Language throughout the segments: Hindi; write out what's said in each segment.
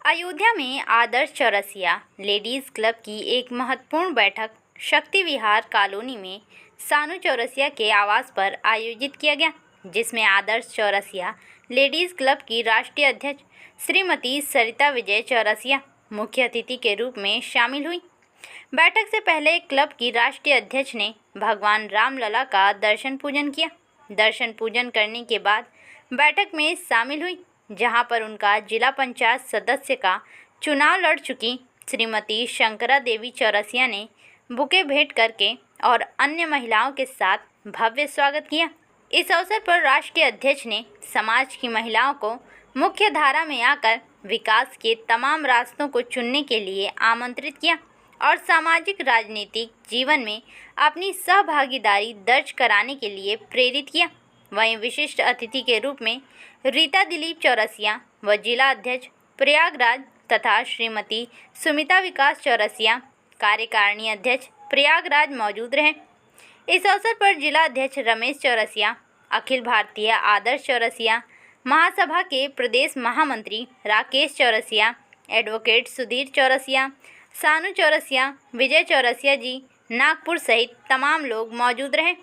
अयोध्या में आदर्श चौरसिया लेडीज क्लब की एक महत्वपूर्ण बैठक शक्ति विहार कॉलोनी में सानू चौरसिया के आवास पर आयोजित किया गया, जिसमें आदर्श चौरसिया लेडीज क्लब की राष्ट्रीय अध्यक्ष श्रीमती सरिता विजय चौरसिया मुख्य अतिथि के रूप में शामिल हुई। बैठक से पहले क्लब की राष्ट्रीय अध्यक्ष ने भगवान रामलला का दर्शन पूजन किया। दर्शन पूजन करने के बाद बैठक में शामिल हुई, जहां पर उनका जिला पंचायत सदस्य का चुनाव लड़ चुकी श्रीमती शंकरा देवी चौरसिया ने बुके भेंट करके और अन्य महिलाओं के साथ भव्य स्वागत किया। इस अवसर पर राष्ट्रीय अध्यक्ष ने समाज की महिलाओं को मुख्य धारा में आकर विकास के तमाम रास्तों को चुनने के लिए आमंत्रित किया और सामाजिक राजनीतिक जीवन में अपनी सहभागीदारी दर्ज कराने के लिए प्रेरित किया। वहीं विशिष्ट अतिथि के रूप में रीता दिलीप चौरसिया व जिला अध्यक्ष प्रयागराज तथा श्रीमती सुमिता विकास चौरसिया कार्यकारिणी अध्यक्ष प्रयागराज मौजूद रहे। इस अवसर पर जिला अध्यक्ष रमेश चौरसिया, अखिल भारतीय आदर्श चौरसिया महासभा के प्रदेश महामंत्री राकेश चौरसिया, एडवोकेट सुधीर चौरसिया, सानू चौरसिया, विजय चौरसिया जी, नागपुर सहित तमाम लोग मौजूद रहे।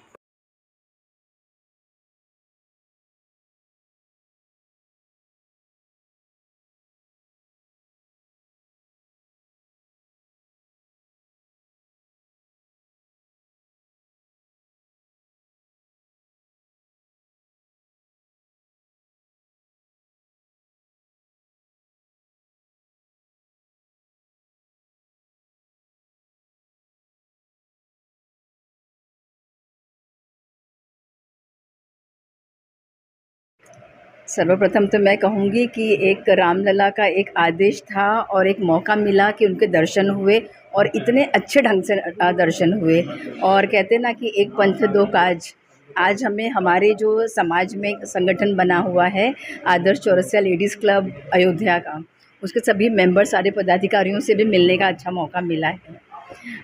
सर्वप्रथम तो मैं कहूँगी कि एक रामलला का एक आदेश था और एक मौका मिला कि उनके दर्शन हुए और इतने अच्छे ढंग से दर्शन हुए। और कहते ना कि एक पंथ दो काज। आज हमें हमारे जो समाज में एक संगठन बना हुआ है आदर्श चौरसिया लेडीज़ क्लब अयोध्या का, उसके सभी मेंबर सारे पदाधिकारियों से भी मिलने का अच्छा मौका मिला है।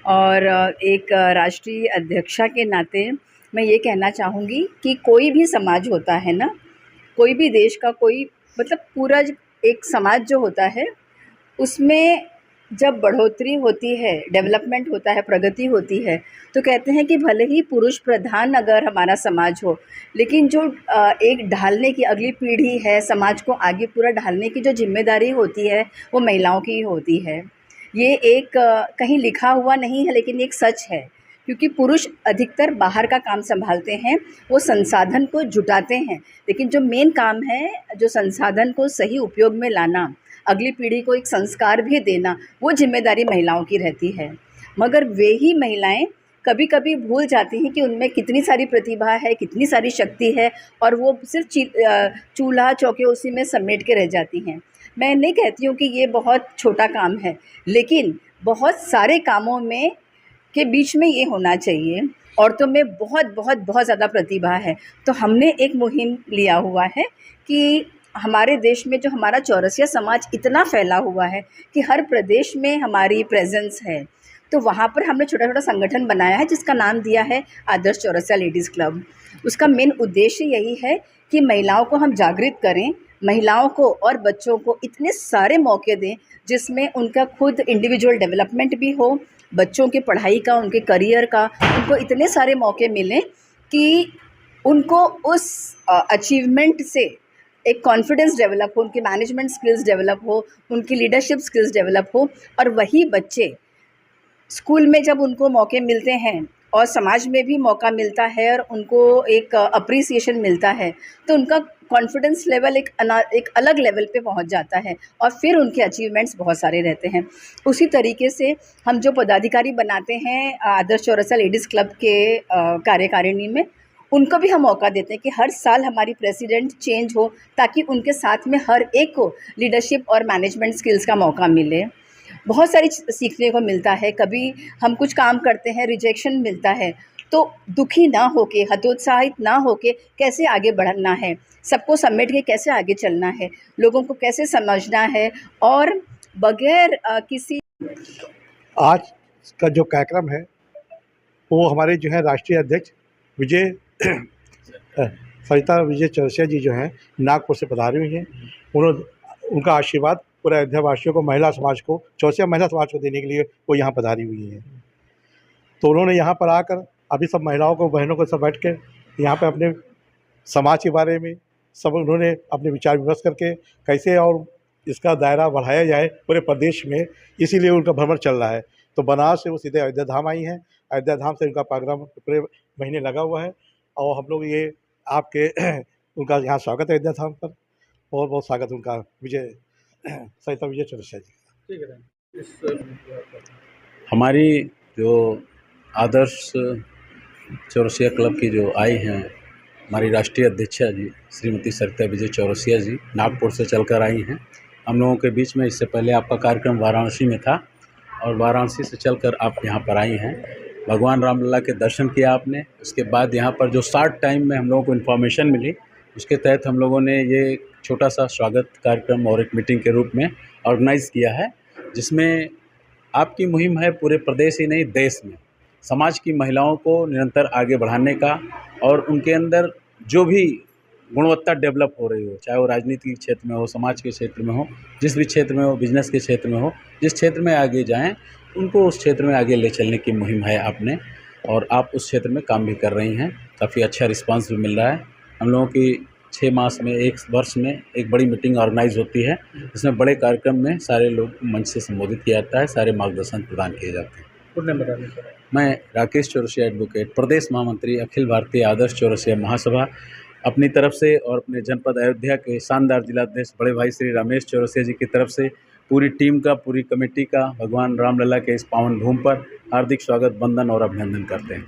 और एक राष्ट्रीय अध्यक्षा के नाते मैं ये कहना चाहूँगी कि कोई भी समाज होता है ना, कोई भी देश का कोई मतलब पूरा एक समाज जो होता है उसमें जब बढ़ोतरी होती है, डेवलपमेंट होता है, प्रगति होती है, तो कहते हैं कि भले ही पुरुष प्रधान अगर हमारा समाज हो, लेकिन जो एक ढालने की अगली पीढ़ी है, समाज को आगे पूरा ढालने की जो जिम्मेदारी होती है वो महिलाओं की होती है। ये एक कहीं लिखा हुआ नहीं है, लेकिन एक सच है, क्योंकि पुरुष अधिकतर बाहर का काम संभालते हैं, वो संसाधन को जुटाते हैं, लेकिन जो मेन काम है, जो संसाधन को सही उपयोग में लाना, अगली पीढ़ी को एक संस्कार भी देना, वो जिम्मेदारी महिलाओं की रहती है। मगर वे ही महिलाएं कभी कभी भूल जाती हैं कि उनमें कितनी सारी प्रतिभा है, कितनी सारी शक्ति है, और वो सिर्फ चूल्हा चौके उसी में समेट के रह जाती हैं। मैं नहीं कहती हूँ कि ये बहुत छोटा काम है, लेकिन बहुत सारे कामों में के बीच में ये होना चाहिए। औरतों में बहुत बहुत बहुत ज़्यादा प्रतिभा है। तो हमने एक मुहिम लिया हुआ है कि हमारे देश में जो हमारा चौरसिया समाज इतना फैला हुआ है कि हर प्रदेश में हमारी प्रेजेंस है, तो वहाँ पर हमने छोटा छोटा संगठन बनाया है जिसका नाम दिया है आदर्श चौरसिया लेडीज़ क्लब। उसका मेन उद्देश्य यही है कि महिलाओं को हम जागृत करें, महिलाओं को और बच्चों को इतने सारे मौके दें जिसमें उनका खुद इंडिविजुअल डेवलपमेंट भी हो, बच्चों की पढ़ाई का, उनके करियर का, उनको इतने सारे मौके मिलें कि उनको उस अचीवमेंट से एक कॉन्फिडेंस डेवलप हो, उनकी मैनेजमेंट स्किल्स डेवलप हो, उनकी लीडरशिप स्किल्स डेवलप हो। और वही बच्चे स्कूल में जब उनको मौके मिलते हैं और समाज में भी मौका मिलता है और उनको एक अप्रिसिएशन मिलता है, तो उनका कॉन्फिडेंस लेवल एक अलग लेवल पे पहुंच जाता है और फिर उनके अचीवमेंट्स बहुत सारे रहते हैं। उसी तरीके से हम जो पदाधिकारी बनाते हैं आदर्श चौरसिया लेडीज़ क्लब के कार्यकारिणी में, उनको भी हम मौका देते हैं कि हर साल हमारी प्रेसिडेंट चेंज हो, ताकि उनके साथ में हर एक को लीडरशिप और मैनेजमेंट स्किल्स का मौका मिले। बहुत सारी सीखने को मिलता है। कभी हम कुछ काम करते हैं, रिजेक्शन मिलता है, तो दुखी ना होके, हतोत्साहित ना होके कैसे आगे बढ़ना है, सबको समेट के कैसे आगे चलना है, लोगों को कैसे समझना है, और बगैर किसी आज का जो कार्यक्रम है वो हमारे जो है राष्ट्रीय अध्यक्ष विजय सरिता विजय चौरसिया जी जो हैं नागपुर से पधारी हुई हैं। उन्होंने उनका आशीर्वाद पूरे अयोध्या वासियों को, महिला समाज को, चौरसिया महिला समाज को देने के लिए वो यहाँ पधारी हुई हैं। तो उन्होंने यहाँ पर आकर अभी सब महिलाओं को, बहनों को सब बैठ के यहाँ पे अपने समाज के बारे में सब उन्होंने अपने विचार विमर्श करके कैसे और इसका दायरा बढ़ाया जाए पूरे प्रदेश में, इसीलिए उनका भ्रमण चल रहा है। तो बनारस से वो सीधे अयोध्या धाम आई हैं। अयोध्या धाम से उनका प्रोग्राम पूरे महीने लगा हुआ है और हम लोग ये आपके उनका यहाँ स्वागत है अयोध्या धाम पर। बहुत बहुत स्वागत उनका विजय सरिता विजय चौरसिया जी। हमारी जो आदर्श चौरसिया क्लब की जो आई हैं हमारी राष्ट्रीय अध्यक्षा जी श्रीमती सरिता विजय चौरसिया जी, नागपुर से चलकर आई हैं हम लोगों के बीच में। इससे पहले आपका कार्यक्रम वाराणसी में था और वाराणसी से चलकर आप यहाँ पर आई हैं। भगवान रामलला के दर्शन किया आपने। उसके बाद यहाँ पर जो शॉर्ट टाइम में हम लोगों को इन्फॉर्मेशन मिली, उसके तहत हम लोगों ने ये एक छोटा सा स्वागत कार्यक्रम और एक मीटिंग के रूप में ऑर्गेनाइज़ किया है, जिसमें आपकी मुहिम है पूरे प्रदेश ही नहीं देश में समाज की महिलाओं को निरंतर आगे बढ़ाने का और उनके अंदर जो भी गुणवत्ता डेवलप हो रही हो, चाहे वो राजनीति के क्षेत्र में हो, समाज के क्षेत्र में हो, जिस भी क्षेत्र में हो, बिजनेस के क्षेत्र में हो, जिस क्षेत्र में आगे जाएं उनको उस क्षेत्र में आगे ले चलने की मुहिम है आपने, और आप उस क्षेत्र में काम भी कर रही हैं। काफ़ी अच्छा रिस्पांस भी मिल रहा है। हम लोगों की 6 मास में, 1 वर्ष में एक बड़ी मीटिंग ऑर्गेनाइज होती है, जिसमें बड़े कार्यक्रम में सारे लोग मंच से संबोधित किया जाता है, सारे मार्गदर्शन प्रदान किए जाते हैं। मैं राकेश चौरसिया एडवोकेट, प्रदेश महामंत्री, अखिल भारतीय आदर्श चौरसिया महासभा, अपनी तरफ से और अपने जनपद अयोध्या के शानदार जिलाध्यक्ष बड़े भाई श्री रमेश चौरसिया जी की तरफ से पूरी टीम का, पूरी कमेटी का भगवान रामलला के इस पावन भूमि पर हार्दिक स्वागत, वंदन और अभिनंदन करते हैं।